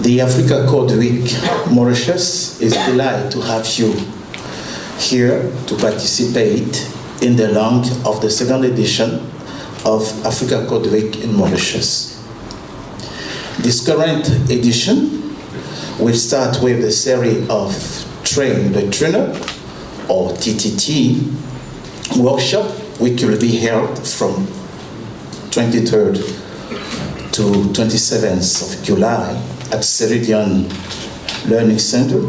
The Africa Code Week Mauritius is delighted to have you here to participate in the launch of the second edition of Africa Code Week in Mauritius. This current edition will start with a series of Train the Trainer, or TTT, workshop, which will be held from 23rd to 27th of July at Ceridian Learning Center,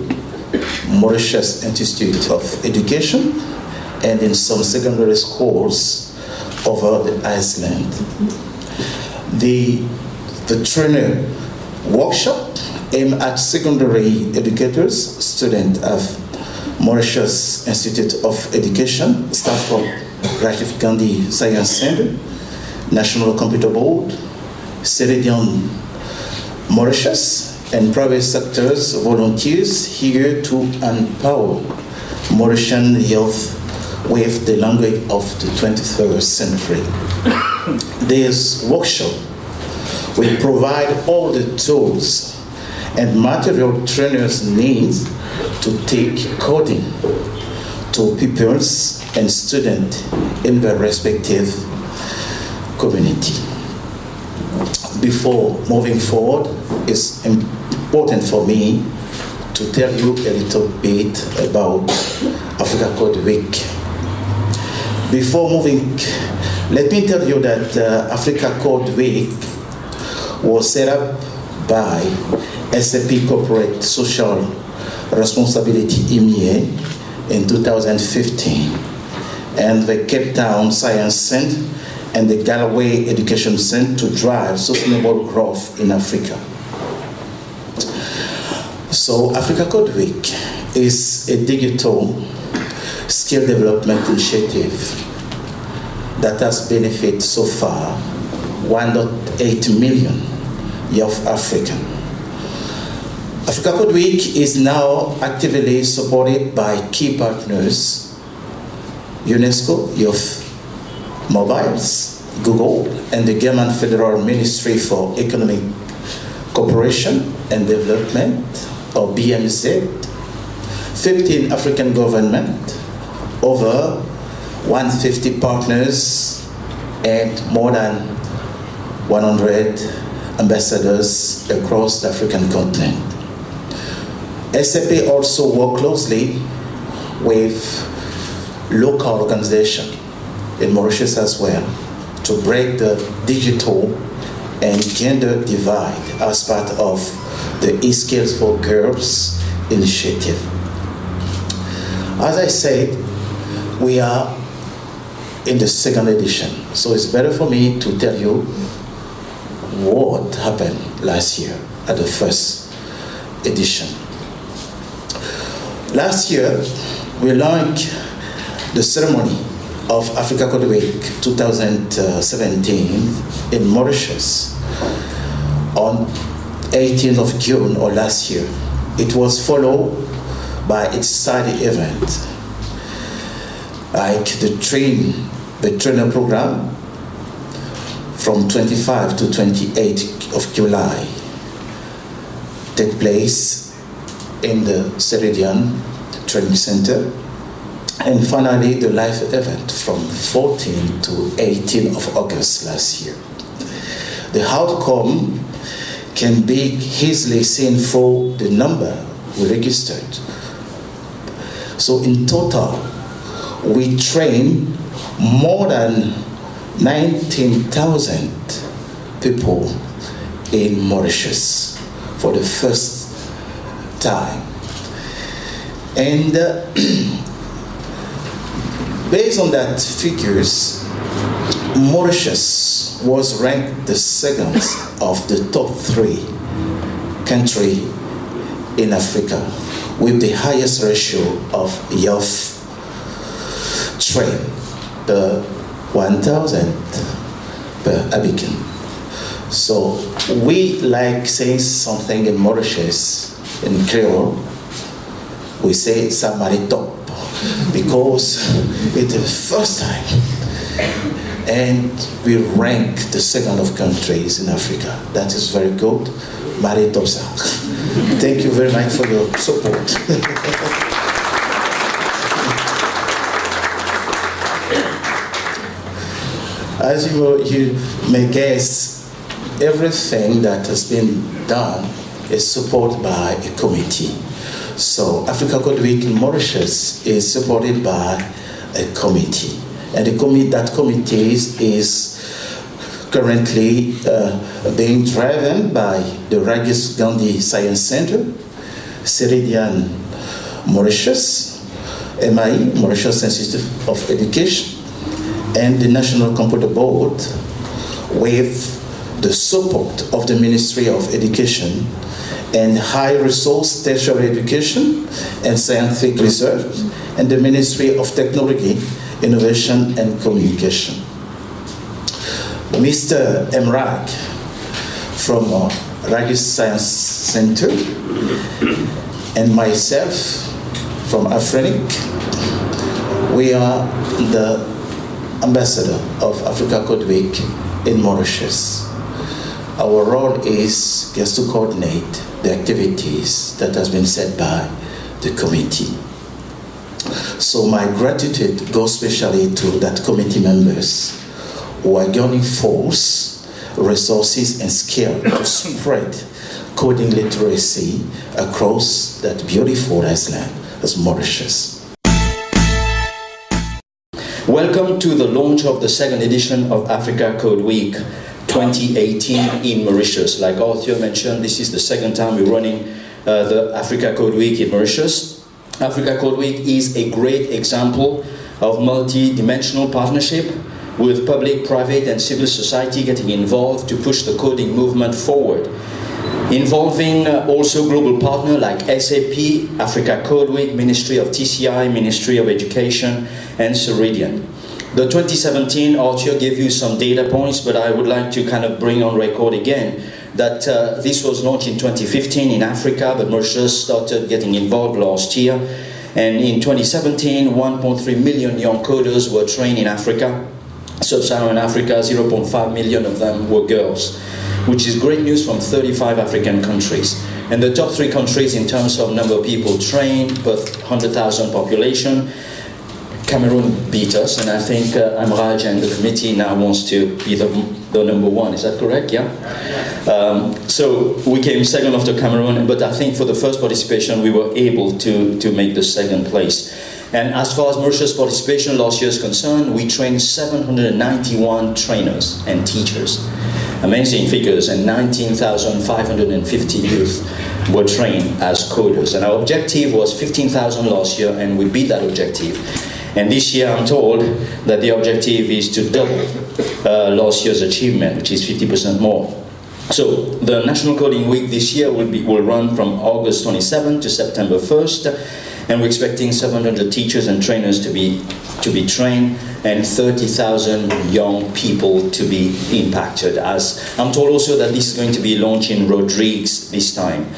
Mauritius Institute of Education, and in some secondary schools over the Iceland. The trainer workshop aimed at secondary educators, students of Mauritius Institute of Education, staff from Rajiv Gandhi Science Center, National Computer Board, Ceridian Mauritius, and private sectors volunteers here to empower Mauritian youth with the language of the 21st century. This workshop will provide all the tools and material trainers need to take coding to pupils and students in their respective community. Before moving forward, it's important for me to tell you a little bit about Africa Code Week. Before moving, let me tell you that Africa Code Week was set up by SAP Corporate Social Responsibility EMEA in 2015, and the Cape Town Science Center and the Galway Education Center to drive sustainable growth in Africa. So Africa Code Week is a digital skill development initiative that has benefited so far 1.8 million young Africans. Africa Code Week is now actively supported by key partners, UNESCO, Youth Mobiles, Google, and the German Federal Ministry for Economic Cooperation and Development, or BMZ, 15 African governments, over 150 partners, and more than 100 ambassadors across the African continent. SAP also works closely with local organizations in Mauritius as well to break the digital and gender divide as part of the eSkills for Girls initiative. As I said, we are in the second edition, so it's better for me to tell you what happened last year at the first edition. Last year, we launched the ceremony of Africa Code Week 2017 in Mauritius on 18th of June or last year. It was followed by its side event, like the trainer program from 25 to 28 of July take place in the Ceridian Training Center, and finally the live event from 14 to 18 of August last year. The outcome can be easily seen through the number we registered. So in total, we trained more than 19,000 people in Mauritius for the first time. And based on that figures, Mauritius was ranked the second of the top 3 countries in Africa with the highest ratio of youth trained per 1,000 per habitant. So we like saying something in Mauritius, in Creole, we say Samari top, because it's the first time. And we rank the second of countries in Africa. That is very good. Marie Topsa. Thank you very much for your support. As you may guess, everything that has been done is supported by a committee. So Africa Code Week in Mauritius is supported by a committee. And that committee is currently being driven by the Rajeev Gandhi Science Center, Ceridian Mauritius, MIE, Mauritius Institute of Education, and the National Computer Board, with the support of the Ministry of Education and High Resource Tertiary Education and Scientific Research, and the Ministry of Technology, Innovation and Communication. Mr. Emrag from Rajeev Science Center and myself from Afrinic, we are the ambassador of Africa Code Week in Mauritius. Our role is just to coordinate the activities that has been set by the committee. So my gratitude goes especially to that committee members who are joining force, resources and skill to spread coding literacy across that beautiful island as Mauritius. Welcome to the launch of the second edition of Africa Code Week 2018 in Mauritius. Like Arthur mentioned, this is the second time we're running the Africa Code Week in Mauritius. Africa Code Week is a great example of multi-dimensional partnership with public, private and civil society getting involved to push the coding movement forward. Involving also global partners like SAP, Africa Code Week, Ministry of TCI, Ministry of Education, and Ceridian. The 2017 Arthur gave you some data points, but I would like to kind of bring on record again that this was launched in 2015 in Africa, but Mauritius started getting involved last year. And in 2017, 1.3 million young coders were trained in Africa. Sub-Saharan Africa, 0.5 million of them were girls, which is great news from 35 African countries. And the top 3 countries in terms of number of people trained per 100,000 population, Cameroon beat us, and I think Amraj and the committee now wants to be the number 1. Is that correct? Yeah? So we came second after Cameroon, but I think for the first participation we were able to make the second place. And as far as Mauritius participation last year is concerned, we trained 791 trainers and teachers. Amazing figures, and 19,550 youth were trained as coders. And our objective was 15,000 last year, and we beat that objective. And this year I'm told that the objective is to double last year's achievement, which is 50% more. So the National Coding Week this year will run from August 27th to September 1st. And we're expecting 700 teachers and trainers to be trained, and 30,000 young people to be impacted. As I'm told also that this is going to be launched in Rodrigues this time.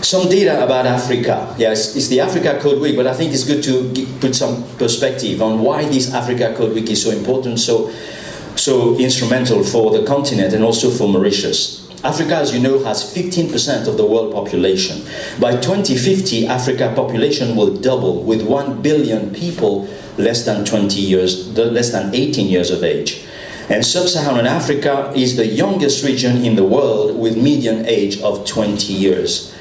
Some data about Africa. Yes, it's the Africa Code Week, but I think it's good to put some perspective on why this Africa Code Week is so important, so instrumental for the continent and also for Mauritius. Africa, as you know, has 15% of the world population. By 2050, Africa population will double with 1 billion people less than 18 years of age. And Sub-Saharan Africa is the youngest region in the world with median age of 20 years.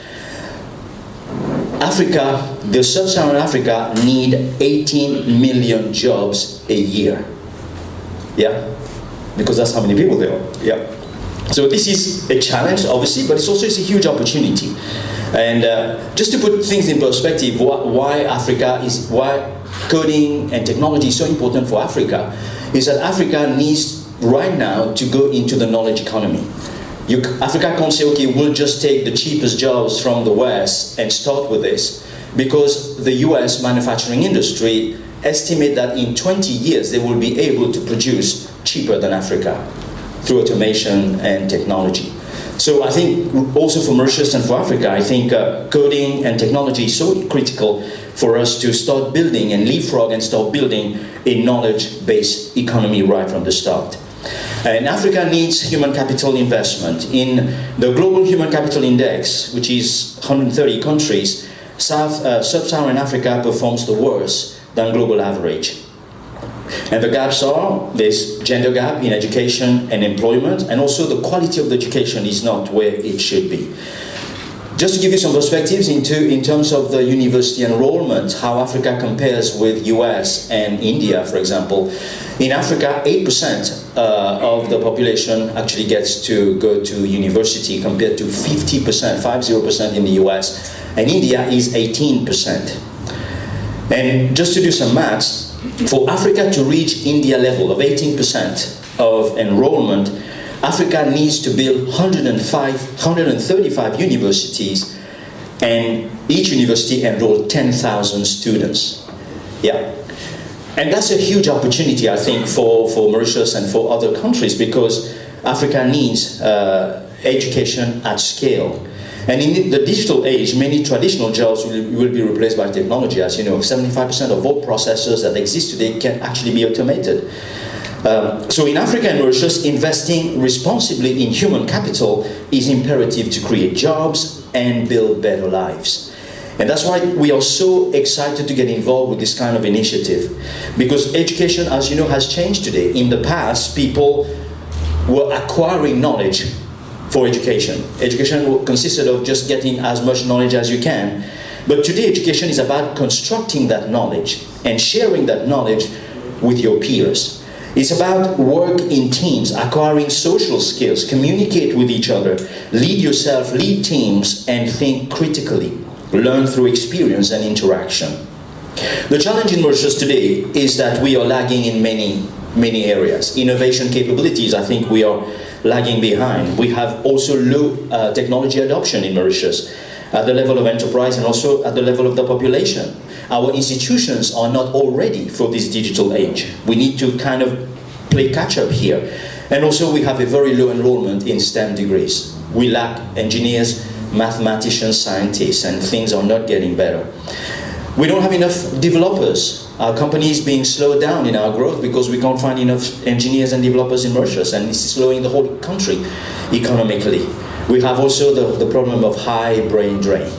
Africa, the Sub-Saharan Africa need 18 million jobs a year. Yeah? Because that's how many people there are. Yeah. So this is a challenge, obviously, but it's a huge opportunity. And just to put things in perspective, why coding and technology is so important for Africa is that Africa needs right now to go into the knowledge economy. Africa can't say, okay, we'll just take the cheapest jobs from the West and start with this, because the US manufacturing industry estimate that in 20 years they will be able to produce cheaper than Africa through automation and technology. So I think also for Mauritius and for Africa, I think coding and technology is so critical for us to start building and leapfrog and start building a knowledge-based economy right from the start. And Africa needs human capital investment. In the Global Human Capital Index, which is 130 countries, Sub-Saharan Africa performs the worst than global average. And the gaps are, there's gender gap in education and employment, and also the quality of the education is not where it should be. Just to give you some perspectives in terms of the university enrollment, how Africa compares with US and India, for example. In Africa, 8% of the population actually gets to go to university compared to 50% in the US, and India is 18%. And just to do some maths, for Africa to reach India level of 18% of enrollment, Africa needs to build 135 universities, and each university enroll 10,000 students. Yeah. And that's a huge opportunity, I think, for Mauritius and for other countries, because Africa needs education at scale. And in the digital age, many traditional jobs will be replaced by technology. As you know, 75% of all processes that exist today can actually be automated. So in Africa and Mauritius, investing responsibly in human capital is imperative to create jobs and build better lives. And that's why we are so excited to get involved with this kind of initiative. Because education, as you know, has changed today. In the past, people were acquiring knowledge for education. Education consisted of just getting as much knowledge as you can. But today, education is about constructing that knowledge and sharing that knowledge with your peers. It's about work in teams, acquiring social skills, communicate with each other, lead yourself, lead teams, and think critically. Learn through experience and interaction. The challenge in Mauritius today is that we are lagging in many areas. Innovation capabilities, I think we are lagging behind. We have also low technology adoption in Mauritius at the level of enterprise and also at the level of the population. Our institutions are not all ready for this digital age. We need to kind of play catch up here. And also we have a very low enrollment in STEM degrees. We lack engineers, mathematicians, scientists, and things are not getting better. We don't have enough developers. Our company is being slowed down in our growth because we can't find enough engineers and developers in Mauritius, and this is slowing the whole country economically. We have also the problem of high brain drain.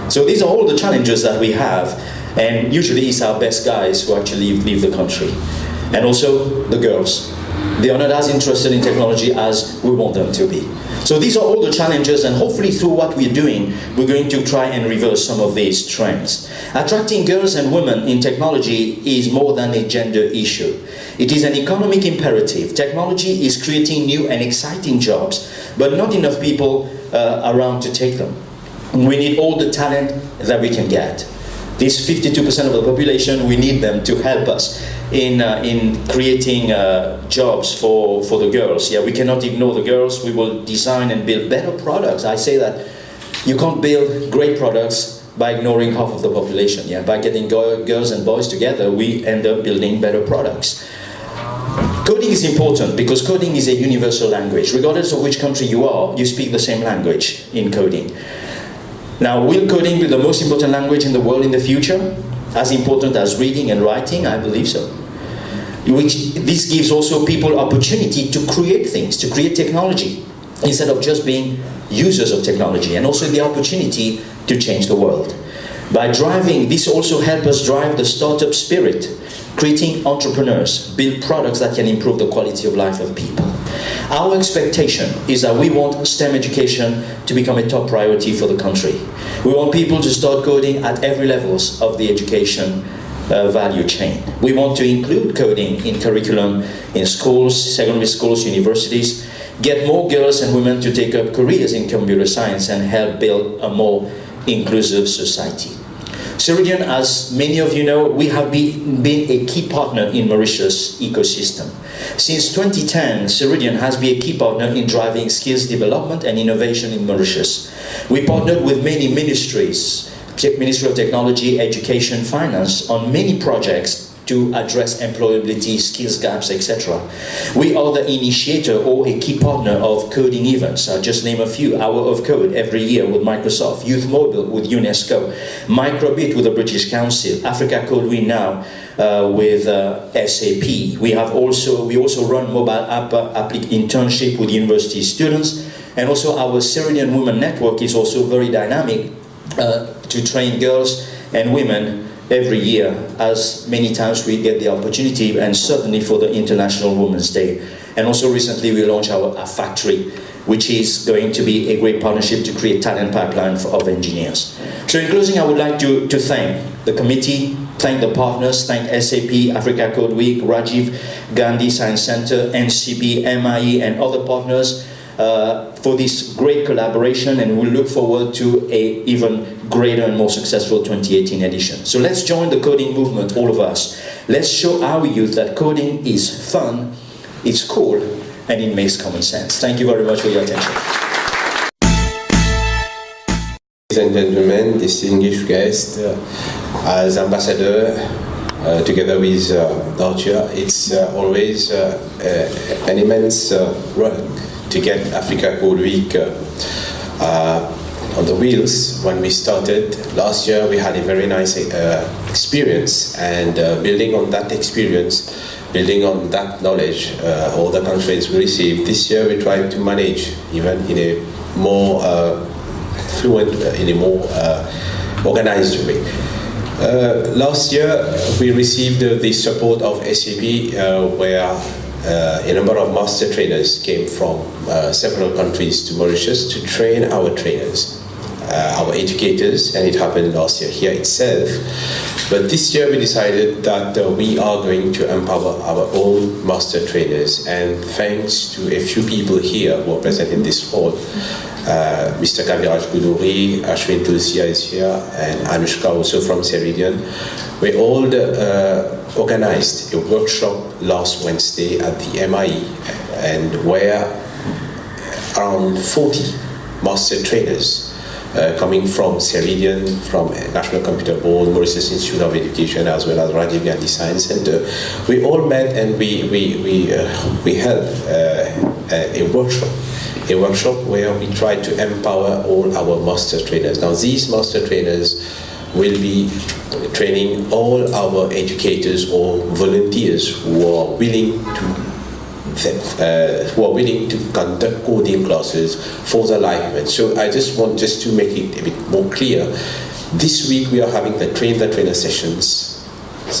So these are all the challenges that we have, and usually it's our best guys who actually leave the country. And also the girls. They are not as interested in technology as we want them to be. So these are all the challenges, and hopefully through what we're doing, we're going to try and reverse some of these trends. Attracting girls and women in technology is more than a gender issue. It is an economic imperative. Technology is creating new and exciting jobs, but not enough people around to take them. We need all the talent that we can get. This 52% of the population, we need them to help us in creating jobs for the girls. Yeah, we cannot ignore the girls. We will design and build better products. I say that you can't build great products by ignoring half of the population. Yeah, by getting girls and boys together, we end up building better products. Coding is important because coding is a universal language. Regardless of which country you are, you speak the same language in coding. Now, will coding be the most important language in the world in the future? As important as reading and writing? I believe so. This gives also people opportunity to create things, to create technology, instead of just being users of technology, and also the opportunity to change the world. By driving, this also helps us drive the startup spirit, creating entrepreneurs, build products that can improve the quality of life of people. Our expectation is that we want STEM education to become a top priority for the country. We want people to start coding at every levels of the education value chain. We want to include coding in curriculum in schools, secondary schools, universities, get more girls and women to take up careers in computer science, and help build a more inclusive society. Ceridian, as many of you know, we have been a key partner in Mauritius ecosystem. Since 2010, Ceridian has been a key partner in driving skills development and innovation in Mauritius. We partnered with many ministries, Ministry of Technology, Education, Finance, on many projects to address employability, skills gaps, etc. We are the initiator or a key partner of coding events. I'll just name a few. Hour of Code every year with Microsoft, Youth Mobile with UNESCO, Microbit with the British Council, Africa Code Week now with SAP. We also run mobile app internship with university students, and also our Syrian Women Network is also very dynamic to train girls and women every year, as many times we get the opportunity, and certainly for the International Women's Day. And also recently we launched our Factory, which is going to be a great partnership to create talent pipeline of engineers. So in closing, I would like to thank the committee, thank the partners, thank SAP, Africa Code Week, Rajiv Gandhi Science Center, NCB, MIE, and other partners for this great collaboration, and we look forward to a even greater and more successful 2018 edition. So let's join the coding movement, all of us. Let's show our youth that coding is fun, it's cool, and it makes common sense. Thank you very much for your attention. Ladies and gentlemen, distinguished guests, as ambassador, together with Arthur, it's always an immense work to get Africa Code Week on the wheels. When we started last year, we had a very nice experience, and building on that experience, building on that knowledge, all the countries we received, this year we tried to manage even in a more fluent, in a more organized way. Last year we received the support of SAP, where a number of master trainers came from several countries to Mauritius to train our trainers, our educators, and it happened last year here itself. But this year we decided that we are going to empower our own master trainers, and thanks to a few people here who are present in this hall, Mr. Kaviraj Guduri, Ashwin Tulsia is here, and Anushka also from Ceridian. We all organized a workshop last Wednesday at the MIE, and where around 40 master trainers coming from Ceridian, from National Computer Board, Mauritius Institute of Education, as well as Rajiv Gandhi Science Center. We all met and we held a workshop where we tried to empower all our master trainers. Now these master trainers will be training all our educators or volunteers who are willing to conduct coding classes for the live event. So I just want to make it a bit more clear. This week we are having the Train the Trainer sessions.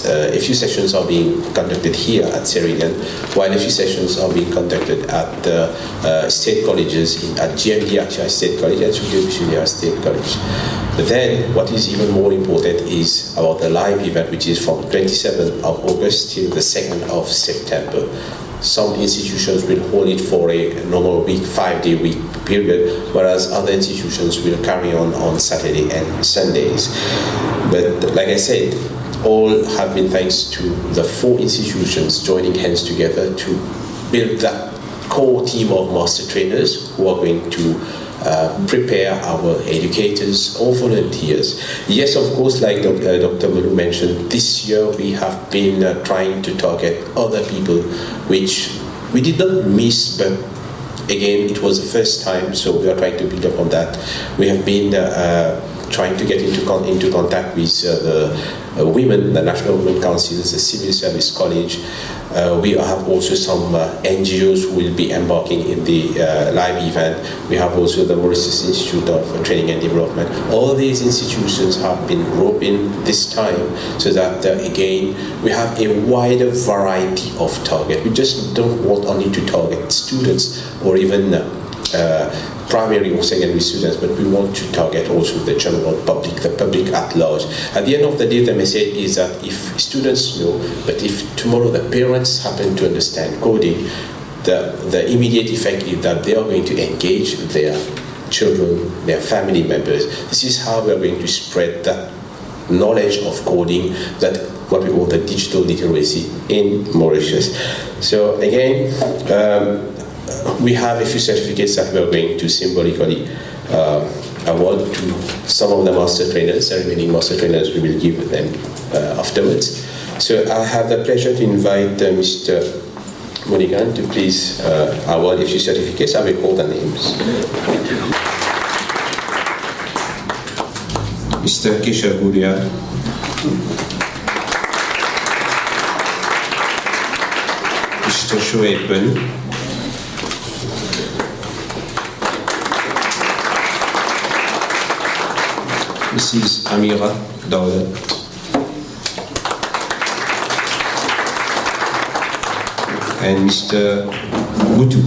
A few sessions are being conducted here at Ceridian, while a few sessions are being conducted at the state colleges, at GMD Actual State College and Studio State College. But then what is even more important is about the live event, which is from 27th of August till the 2nd of September. Some institutions will hold it for a normal week, 5-day week period, whereas other institutions will carry on Saturday and Sundays. But like I said, all have been thanks to the 4 institutions joining hands together to build that core team of master trainers who are going to prepare our educators or volunteers. Yes, of course, like Dr. Mulu mentioned, this year we have been trying to target other people, which we did not miss, but again, it was the first time, so we are trying to build up on that. We have been trying to get into contact with the women, the National Women Councils, the Civil Service College. We have also some NGOs who will be embarking in the live event. We have also the Mauritius Institute of Training and Development. All these institutions have been roped in this time so that, again, we have a wider variety of target. We just don't want only to target students or even primary or secondary students, but we want to target also the general public, the public at large. At the end of the day, the message is that if students know, but if tomorrow the parents happen to understand coding, the immediate effect is that they are going to engage their children, their family members. This is how we are going to spread that knowledge of coding, that what we call the digital literacy in Mauritius. So again, we have a few certificates that we are going to symbolically award to some of the master trainers. The remaining master trainers we will give them afterwards. So I have the pleasure to invite Mr. Monigan to please award a few certificates. I will call the names. Mr. Keshav Guria, Mr. Shoaib Ben, Mrs. Amira Dawda, and Mr. Mutu.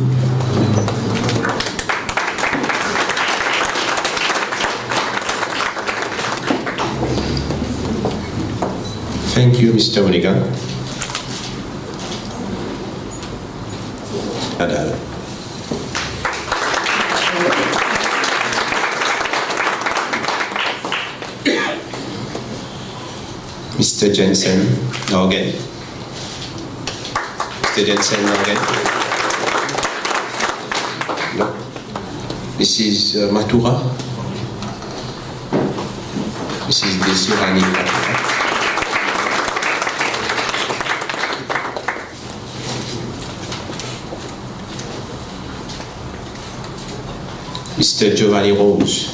Thank you, Mr. Monigan. Adal. Mr. Jensen Norgan. Mr. Jensen Norgan. No. Mrs. Matura. Mrs. Desurani Matura. Mr. Giovanni Rose.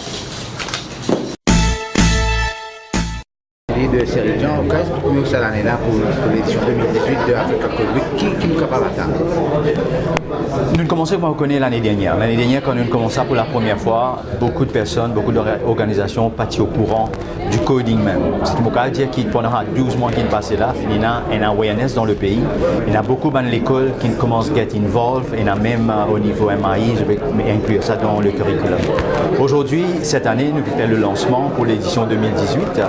De Serijan, presque pour nous, ça l'année là pour l'édition 2018 de Africa Code Week, qui nous capable d'atteindre. Nous commençons par reconnaître l'année dernière. L'année dernière, quand nous commençons pour la première fois, beaucoup de personnes, beaucoup d'organisations partent au courant du coding même. C'est ce que dire que pendant 12 mois qui passent là, il y a un awareness dans le pays. Il y a beaucoup de l'école qui commencent à get involved, et même au niveau MAI, je vais inclure ça dans le curriculum. Aujourd'hui, cette année, nous faisons le lancement pour l'édition 2018.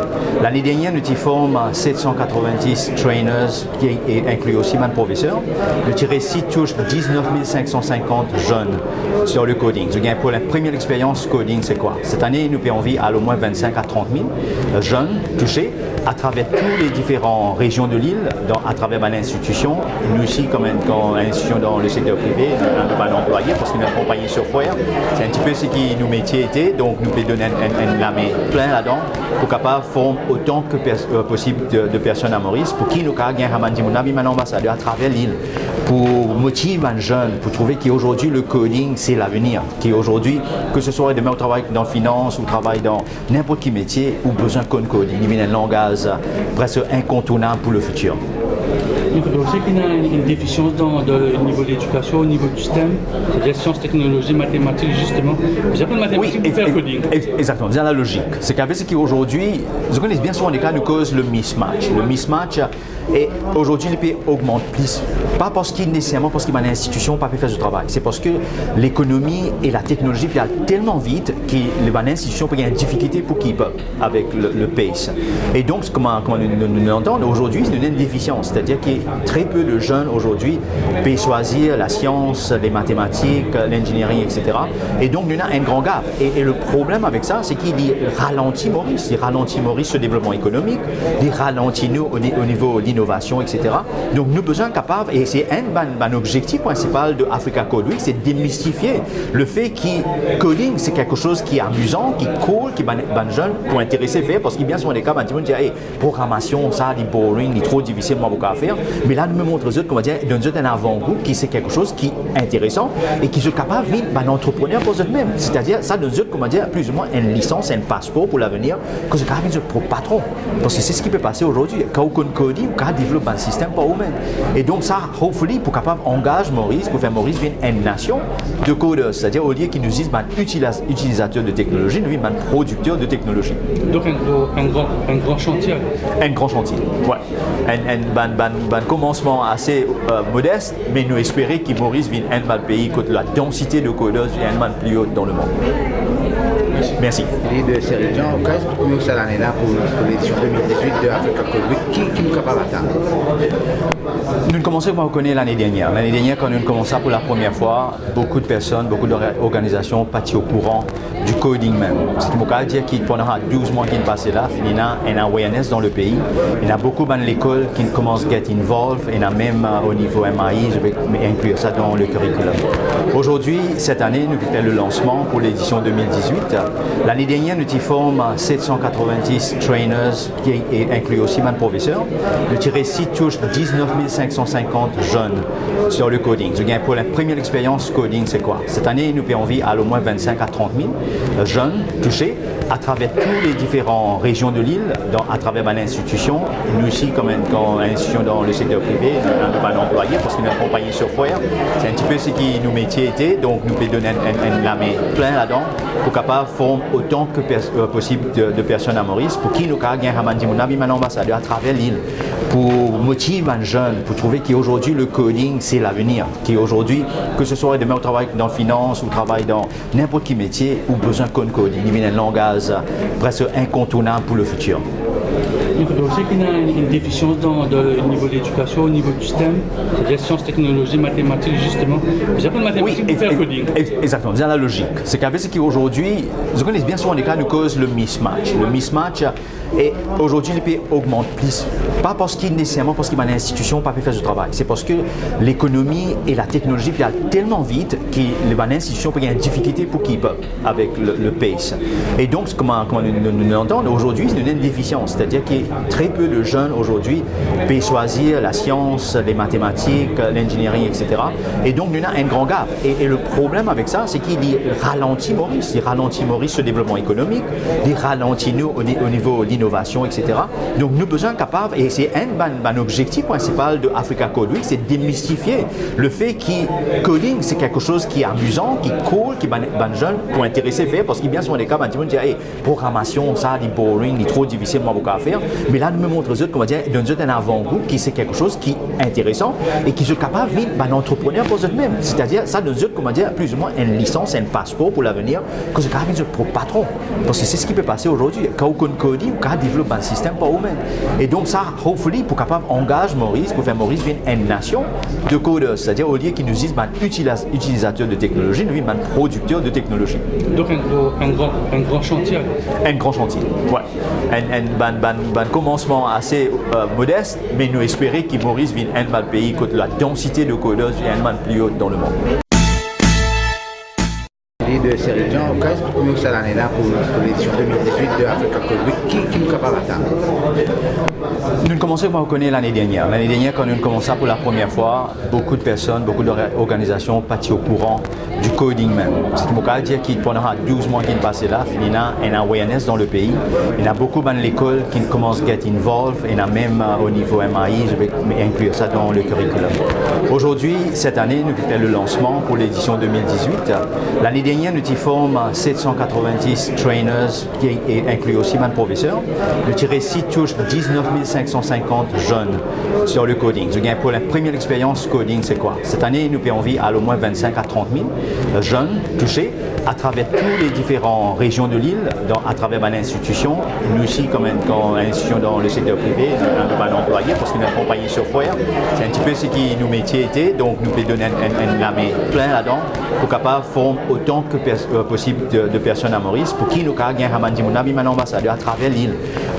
L'année dernière, nous formons 790 trainers, qui incluent aussi un professeur. Le récit touche 19 550 jeunes sur le coding. Pour la première expérience coding, c'est quoi? Cette année, nous avons envie à au moins 25 à 30 000 jeunes touchés à travers toutes les différentes régions de l'île, à travers une institution. Nous aussi, comme une institution dans le secteur privé, nous avons un employé parce que nous avons accompagné sur foire. C'est un petit peu ce qui nos métiers étaient, donc nous pouvons donner la main plein là-dedans pour capable former autant que possible de personnes à Maurice, pour qui nous avons un ambassadeur à travers l'île, pour motiver les jeunes, pour trouver qu'aujourd'hui le coding c'est l'avenir, qu'aujourd'hui, que ce soit demain au travail dans la finance ou travail dans n'importe quel métier, ou besoin de coding, il y a un langage presque incontournable pour le futur. Il faudrait aussi qu'il y ait une déficience au niveau de l'éducation, au niveau du STEM, c'est-à-dire sciences, technologies, mathématiques, justement. Vous appelez mathématiques pour faire coding. Exactement, c'est la logique. C'est qu'avec ce qui aujourd'hui, je connais bien souvent les cas nous cause le mismatch. Le mismatch, et aujourd'hui, le pays augmente plus. Pas parce qu'il nécessairement parce qu'il y a une institution pas peut faire du travail. C'est parce que l'économie et la technologie viennent tellement vite que les institutions peuvent avoir une difficulté pour keep up avec le pace. Et donc, comme nous l'entendons, aujourd'hui, il y a une déficience. C'est-à-dire que très peu de jeunes aujourd'hui peuvent choisir la science, les mathématiques, l'ingénierie, etc. Et donc, il y a un grand gap. Et le problème avec ça, c'est qu'il ralentit Maurice. Il ralentit Maurice ce développement économique, il ralentit nous au niveau de l'innovation, etc. Donc, nous avons besoin capables, et c'est un objectif principal de Africa Code Week, c'est de démystifier le fait que coding, c'est quelque chose qui est amusant, qui est cool, qui est jeune pour intéresser faire, parce qu'il y a bien souvent des cas, ils vont dire, hey, programmation, ça, c'est boring, c'est trop difficile, moi, beaucoup à faire. Mais là, nous me montrons comment dire, nous un avant-goût qui c'est quelque chose qui est intéressant et qui est capable de vivre un entrepreneur pour eux-mêmes. C'est-à-dire, ça nous donne, comment dire, plus ou moins une licence, un passeport pour l'avenir, que c'est capable de pour patron. Parce que c'est ce qui peut passer aujourd'hui. Quand on code, on développe un système pour eux-mêmes. Et donc, ça, hopefully, pour capable engager Maurice, pour faire Maurice une nation de codeurs. C'est-à-dire, au lieu qu'ils nous disent, utilisateur de technologie, nous, un producteur de technologie. Donc, un grand chantier. Un grand chantier, ouais. Un commencement assez modeste, mais nous espérons que Maurice vienne un pays que la densité de codeurs est un plus haute dans le monde. Merci. De Serijan, presque pour nous, ça l'année là pour l'édition 2018 de Africa Code Week, qui nous capable d'atteindre. Nous commençons à reconnaître l'année dernière. L'année dernière, quand nous commençons pour la première fois, beaucoup de personnes, beaucoup d'organisations partent au courant du coding même. Ce qui veut dire que pendant 12 mois qui sont passés là, il y a un awareness dans le pays. Il y a beaucoup de l'école qui commencent à get involved, et même au niveau MAI, je vais inclure ça dans le curriculum. Aujourd'hui, cette année, nous faisons le lancement pour l'édition 2018. L'année dernière, nous formons 790 trainers, qui incluent aussi même professeurs. Nous tirons 6 touches 19 550 jeunes sur le coding. Pour la première expérience, coding, c'est quoi? Cette année, nous avons envie à au moins 25 à 30 000 jeunes touchés à travers toutes les différentes régions de l'île, à travers l'institution. Nous aussi, comme institution dans le secteur privé, nous avons employé parce que nous accompagnons sur foire. C'est un petit peu ce qui nos métiers étaient, donc nous pouvons donner la main plein là-dedans pour capable former autant que possible de personnes à Maurice, pour qui nous avons un ambassadeur à travers l'île, pour motiver les jeunes, pour trouver qu'aujourd'hui le coding c'est l'avenir, qu'aujourd'hui, que ce soit demain on travaille dans la finance ou travaille dans n'importe quel métier, ou besoin de coding, il y a un langage presque incontournable pour le futur. Il faut aussi qu'il y a une déficience dans le niveau de l'éducation, au niveau du STEM, c'est-à-dire sciences, technologies, mathématiques, justement. J'apprends mathématiques pour faire coding. Exactement, c'est la logique. C'est qu'avec ce qui aujourd'hui, je connais bien souvent les cas, nous cause le mismatch. Le mismatch, et aujourd'hui, le pays augmente plus. Pas parce qu'il nécessairement parce qu'il y a une institution pas pu faire du travail. C'est parce que l'économie et la technologie viennent tellement vite que les institutions peuvent avoir une difficulté pour keep up avec le pace. Et donc, comment nous l'entendons aujourd'hui, c'est une déficience. C'est-à-dire que très peu de jeunes aujourd'hui peuvent choisir la science, les mathématiques, l'ingénierie, etc. Et donc, nous avons un grand gap. Et le problème avec ça, c'est qu'il ralentit Maurice. Il ralentit Maurice ce développement économique, il ralentit nous au niveau de l'innovation, etc. Donc, nous besoin capables, et c'est un objectif principal de Africa Code Week, c'est démystifier le fait que coding, c'est quelque chose qui est amusant, qui est cool, qui est jeune pour intéresser faire, parce qu'il y a bien souvent des cas, on dit, hey, programmation, ça, c'est boring, c'est trop difficile, moi, beaucoup à faire. Mais là, nous me montrons aux autres, comment dire, d'un un avant-goût qui c'est quelque chose qui est intéressant et qui se capable de vivre un entrepreneur pour eux-mêmes. C'est-à-dire, ça, nous autres, comment dire, plus ou moins une licence, un passeport pour l'avenir, que c'est capable de pour patron. Parce que c'est ce qui peut passer aujourd'hui. Quand on coding, on développe un système pour eux-mêmes. Et donc, ça, hopefully, pour capable engager Maurice, pour faire Maurice une nation de codeurs. C'est-à-dire, au lieu qu'ils nous disent, utilisateur de technologie, nous, un producteur de technologie. Donc, un grand chantier. Un grand chantier, ouais. Un commencement assez modeste, mais nous espérons que Maurice vienne un pays où la densité de codeurs est un plus haute dans le monde. De Seridian, qu'est-ce que nous allons l'année là pour l'édition 2018 de Africa Code Week, qui nous capable d'atteindre? Nous commençons à reconnaître l'année dernière. L'année dernière, quand nous commençons pour la première fois, beaucoup de personnes, beaucoup d'organisations partent au courant du coding même. Ce qui veut dire que pendant 12 mois qui sont passés là, il y a un awareness dans le pays. Il y a beaucoup de l'école qui commencent à get involved, et même au niveau MAI, je vais inclure ça dans le curriculum. Aujourd'hui, cette année, nous faisons le lancement pour l'édition 2018. L'année dernière, nous formons 790 trainers, qui incluent aussi même professeurs. Nous tirons 6 touches 19 550 jeunes sur le coding. Pour la première expérience, coding, c'est quoi? Cette année, nous avons envie à au moins 25 à 30 000 jeunes touchés à travers toutes les différentes régions de l'île, à travers l'institution. Nous aussi, comme institution dans le secteur privé, nous avons employé parce que nous accompagnons sur foire. C'est un petit peu ce qui nos métiers étaient, donc nous pouvons donner la main plein là-dedans pour capable former autant que possible de personnes à Maurice, pour qui nous avons un ambassadeur à travers l'île,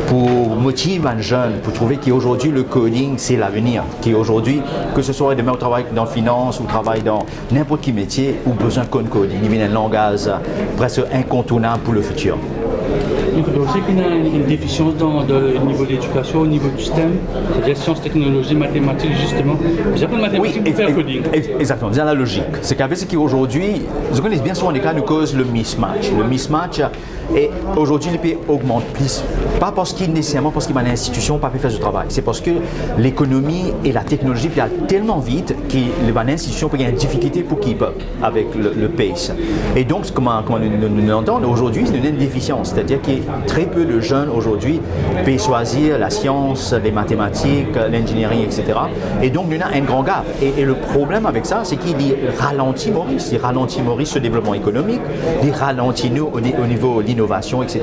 pour motiver les jeunes, pour trouver qu'aujourd'hui le coding c'est l'avenir, qu'aujourd'hui, que ce soit demain on travaille dans la finance ou travaille dans n'importe quel métier, ou besoin de coding, il y a un langage presque incontournable pour le futur. Il faut aussi qu'il y a une déficience dans le niveau de l'éducation, au niveau du STEM, c'est-à-dire sciences, technologies, mathématiques, justement. J'apprends mathématiques pour faire coding. Exactement, c'est la logique. C'est qu'avec ce qui aujourd'hui, je connais bien souvent les cas, nous cause le mismatch. Le mismatch, et aujourd'hui, le pays augmente plus. Pas parce qu'il nécessairement parce qu'il y a une institution pas pu faire du travail. C'est parce que l'économie et la technologie viennent tellement vite que les institutions peuvent avoir une difficulté pour keep up avec le pace. Et donc, comment nous l'entendons aujourd'hui, c'est une déficience. C'est-à-dire que très peu de jeunes aujourd'hui peuvent choisir la science, les mathématiques, l'ingénierie, etc. Et donc, nous avons un grand gap. Et le problème avec ça, c'est qu'il ralentit Maurice. Il ralentit Maurice ce développement économique, il ralentit nous au niveau de l'innovation, etc.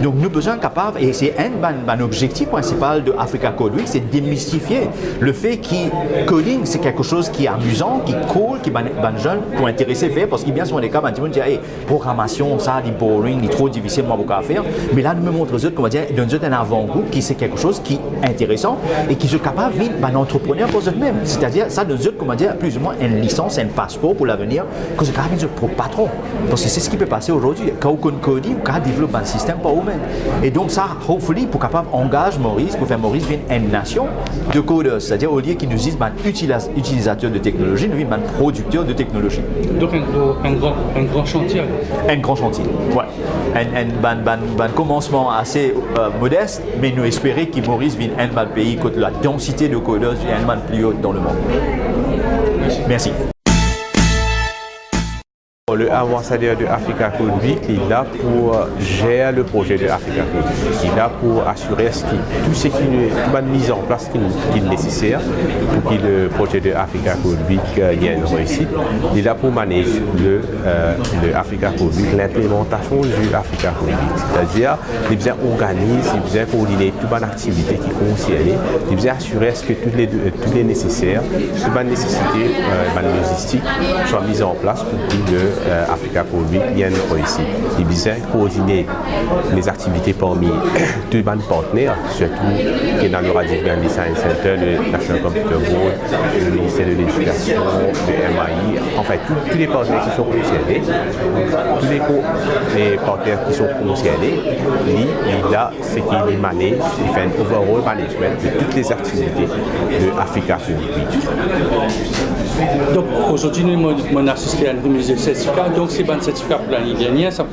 Donc nous besoin capable, et c'est un objectif principal de Africa Code Week, c'est de démystifier le fait que coding c'est quelque chose qui est amusant, qui est cool, qui est jeune pour intéresser faire, parce qu'il bien souvent des cas, on dit hey, programmation, ça, c'est boring, c'est trop difficile, moi beaucoup à faire. Mais là, nous me montre comment dire, donne un avant-goût qui c'est quelque chose qui est intéressant et qui est capable de vivre un entrepreneur pour eux-mêmes. C'est-à-dire, ça donne comment dire, plus ou moins une licence, un passeport pour l'avenir, que c'est capable de pour patron. Parce que c'est ce qui peut passer aujourd'hui. Quand on code, on peut développer un système pour eux-mêmes. Et donc, ça, hopefully, pour capable engager Maurice, pour faire Maurice vienne une nation de codeurs. C'est-à-dire, au lieu qu'ils nous disent utilisateur de technologie, nous, un producteur de technologie. Donc, un grand chantier. Un grand chantier, ouais. Un commencement assez modeste, mais nous espérons que Maurice vienne un pays que la densité de codeurs est un plus haute dans le monde. Merci. Le ambassadeur de Africa Code Week est là pour gérer le projet de Africa Code Week. Il est là pour assurer tout ce qui est mis en place qui est nécessaire pour que le projet de Africa Code Week ait une réussite. Il est là pour manager le Africa Code Week, l'implémentation du Africa Code Week. C'est-à-dire, il vient organiser, il vient coordonner toute bonne activité qui concerne, il vient assurer que toutes les nécessaires, toute bonne nécessité, logistique soient mises en place pour que Africa Code Week bien réussi. Il vient coordonner les activités parmi tous les partenaires, surtout qui est dans le Radical Design Center, le National Computer Board, le ministère de l'Éducation, le MAI, en fait tous les partenaires qui sont concernés, tous les partenaires qui sont concernés, lui, là, c'est qu'il manage, il fait un overall management de toutes les activités de Africa Code Week. Donc aujourd'hui, nous avons assisté à une remise de certificat. Donc c'est un certificat pour l'année dernière. Ça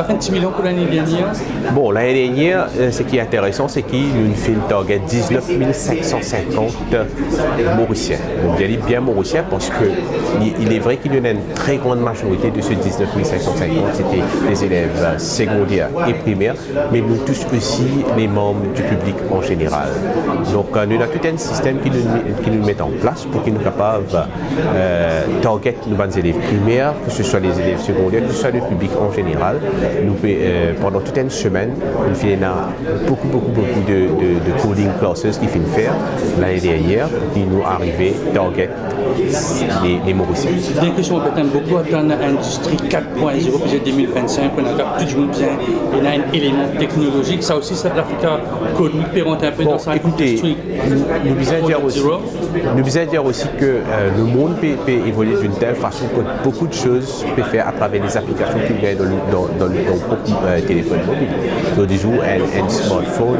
fait 10 millions pour l'année dernière. Bon, l'année dernière, ce qui est intéressant, c'est qu'il nous fait une target 19 550 Mauriciens. Donc je dis bien Mauriciens parce qu'il est vrai qu'il y en a une très grande majorité de ces 19 550, c'était les élèves secondaires et primaires, mais nous tous aussi les membres du public en général. Donc nous avons tout un système qui nous met en place pour qu'ils nous capables target nos élèves primaires, que ce soit les élèves secondaires, que ce soit le public en général. Nous, pendant toute une semaine, nous faisons beaucoup de coding classes qui finissent faire l'année dernière, qui nous arrivaient target les Mauriciens. Bien que soit peut-être beaucoup dans l'industrie 4.0, puis 2025, on a tout le monde bien, il y a un élément technologique, ça aussi, c'est l'Africa Code Week peut rentrer un peu dans sa industrie. Nous visons dire aussi que le monde peut évoluer d'une telle façon que beaucoup de choses peuvent faire à travers les applications qui viennent dans le propre téléphone mobile. Donc, du jour, un smartphone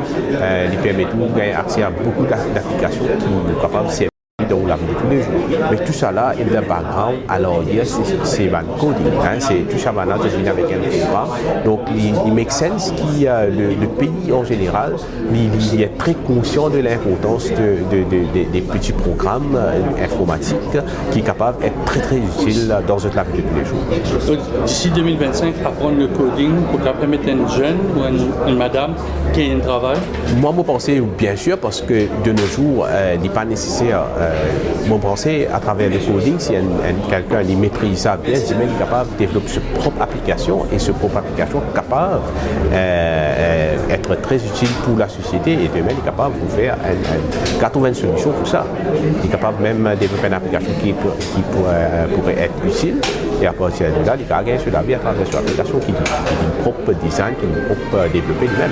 lui permet de gagner accès à beaucoup d'applications qui sont capables de servir dans la vie de tous les jours. Mais tout ça là, il y a un background, alors c'est un coding, c'est tout ça maintenant de venir avec un programme. Donc il make sense que le pays en général, il est très conscient de l'importance des petits programmes informatiques qui sont capables d'être très utiles dans la vie de tous les jours. D'ici 2025, apprendre le coding pour permettre à un jeune ou une madame qui a un travail? Moi, je pense bien sûr parce que de nos jours, il n'est pas nécessaire. Mon pensée à travers le coding, si quelqu'un maîtrise ça bien, il est capable de développer sa propre application et cette propre application est capable d'être très utile pour la société et demain il est capable de faire une solution pour ça. Il est capable même de développer une application qui pourrait être utile et à partir de là, il peut gagner sur la vie à travers cette application qui est propre design, qui est propre développé lui-même.